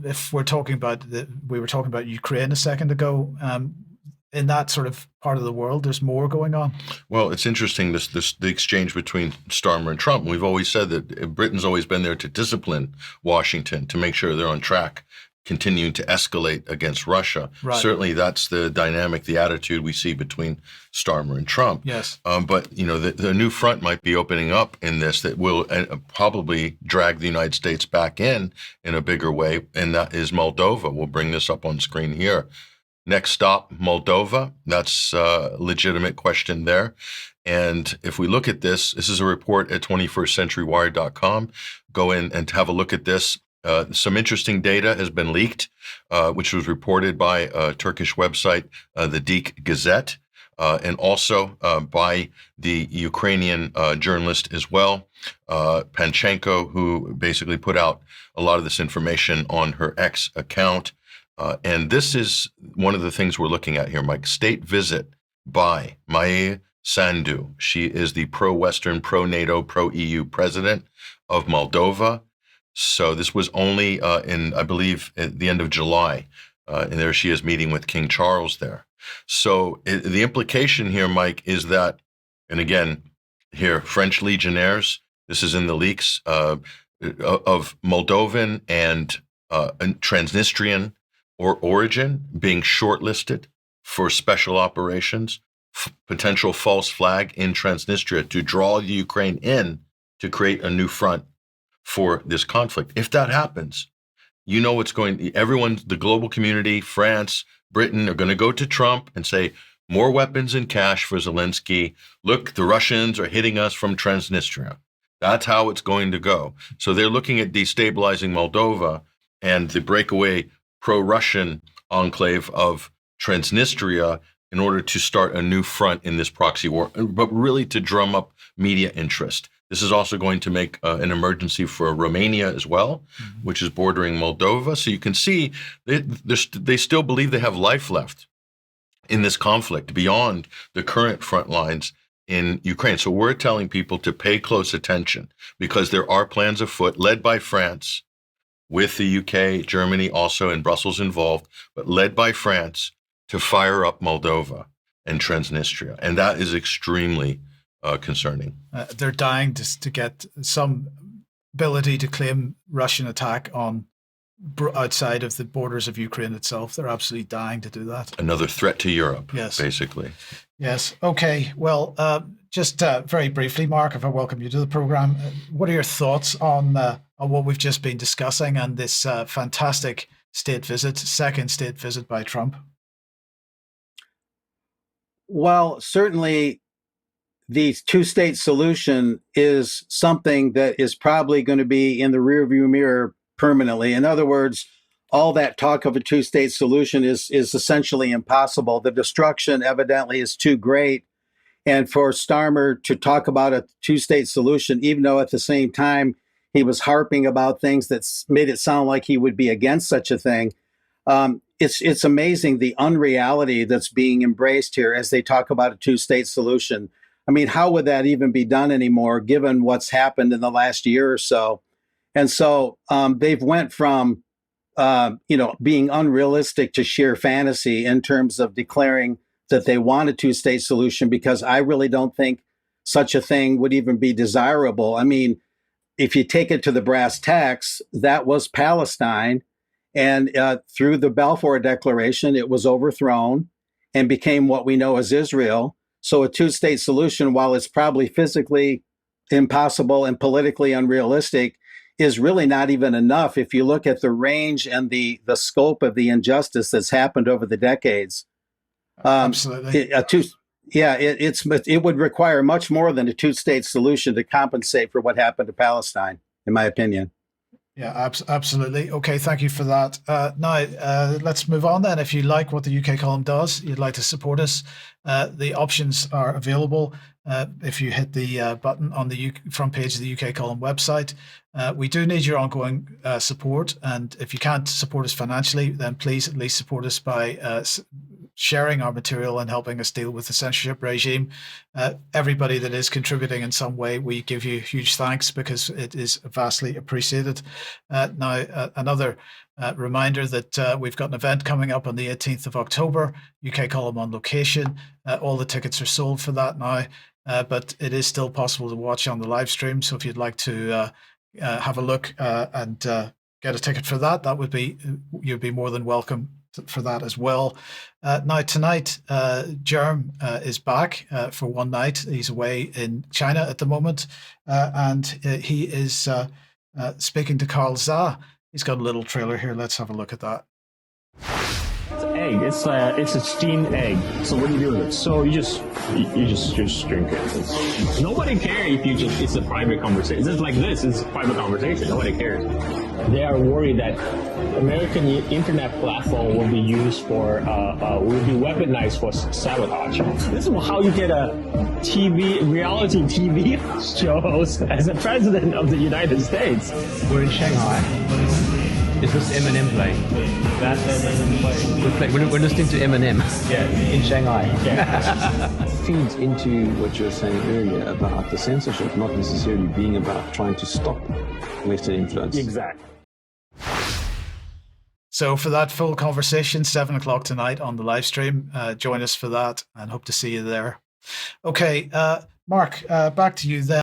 if we're talking about we were talking about Ukraine a second ago, in that sort of part of the world, there's more going on. Well, it's interesting, the exchange between Starmer and Trump. We've always said that Britain's always been there to discipline Washington, to make sure they're on track, continuing to escalate against Russia. Right. Certainly that's the dynamic, the attitude we see between Starmer and Trump. Yes. But, the new front might be opening up in this that will probably drag the United States back in a bigger way, and that is Moldova. We'll bring this up on screen here. Next stop, Moldova. That's a legitimate question there. And if we look at this is a report at 21stcenturywire.com. Go in and have a look at this. Some interesting data has been leaked, which was reported by a Turkish website, the Deek Gazette, and also by the Ukrainian journalist as well, Panchenko, who basically put out a lot of this information on her X account. And this is one of the things we're looking at here, Mike. State visit by Maia Sandu. She is the pro-Western, pro-NATO, pro-EU president of Moldova. So this was only I believe, at the end of July. And there she is meeting with King Charles there. So the implication here, Mike, is that, and again, here, French legionnaires, this is in the leaks, of Moldovan and Transnistrian or origin being shortlisted for special operations, potential false flag in Transnistria to draw the Ukraine in to create a new front for this conflict. If that happens, everyone, the global community, France, Britain are going to go to Trump and say, more weapons and cash for Zelensky. Look, the Russians are hitting us from Transnistria. That's how it's going to go. So they're looking at destabilizing Moldova and the breakaway pro-Russian enclave of Transnistria in order to start a new front in this proxy war, but really to drum up media interest. This is also going to make an emergency for Romania as well, which is bordering Moldova. So you can see they still believe they have life left in this conflict beyond the current front lines in Ukraine. So we're telling people to pay close attention because there are plans afoot led by France, with the UK, Germany also, and Brussels involved, but led by France to fire up Moldova and Transnistria. And that is extremely concerning. They're dying to get some ability to claim Russian attack on outside of the borders of Ukraine itself. They're absolutely dying to do that. Another threat to Europe, yes. Basically. Yes. Okay. Well, just very briefly, Mark, if I welcome you to the program, what are your thoughts on what we've just been discussing and this fantastic second state visit by Trump? Well, certainly the two-state solution is something that is probably going to be in the rearview mirror permanently. In other words, all that talk of a two-state solution is essentially impossible. The destruction evidently is too great. And for Starmer to talk about a two-state solution, even though at the same time he was harping about things that made it sound like he would be against such a thing, it's amazing the unreality that's being embraced here as they talk about a two-state solution. I mean, how would that even be done anymore, given what's happened in the last year or so? And so they've went from being unrealistic to sheer fantasy in terms of declaring that they want a two-state solution, because I really don't think such a thing would even be desirable. I mean, if you take it to the brass tacks, that was Palestine. And through the Balfour Declaration, it was overthrown and became what we know as Israel. So a two-state solution, while it's probably physically impossible and politically unrealistic, is really not even enough if you look at the range and the scope of the injustice that's happened over the decades. Absolutely. It would require much more than a two-state solution to compensate for what happened to Palestine, in my opinion. Yeah, absolutely. Okay, thank you for that. Now, let's move on then. If you like what the UK column does, you'd like to support us, the options are available. If you hit the button on the front page of the UK column website, we do need your ongoing support. And if you can't support us financially, then please at least support us by sharing our material and helping us deal with the censorship regime. Everybody that is contributing in some way, we give you huge thanks because it is vastly appreciated. Now, another reminder that we've got an event coming up on the 18th of October, UK Column on Location. All the tickets are sold for that now, but it is still possible to watch on the live stream. So if you'd like to have a look and get a ticket for that, you'd be more than welcome for that as well. Now tonight, Jerm is back for one night. He's away in China at the moment, and he is speaking to Carl Za. He's got a little trailer here. Let's have a look at that. It's an egg. It's a steamed egg. So what do you do with it? So you just drink it. Nobody cares if it's a private conversation. It's just like this. It's a private conversation. Nobody cares. They are worried that American internet platform will be used for will be weaponized for sabotage. This is how you get a reality TV show host as a president of the United States. We're in Shanghai. Is this Eminem playing? That's Eminem play. We're listening to Eminem. Yeah. In Shanghai. Yeah. Feeds into what you were saying earlier about the censorship not necessarily being about trying to stop Western influence. Exactly. So for that full conversation, 7 o'clock tonight on the live stream, join us for that and hope to see you there. Okay, Mark, back to you then.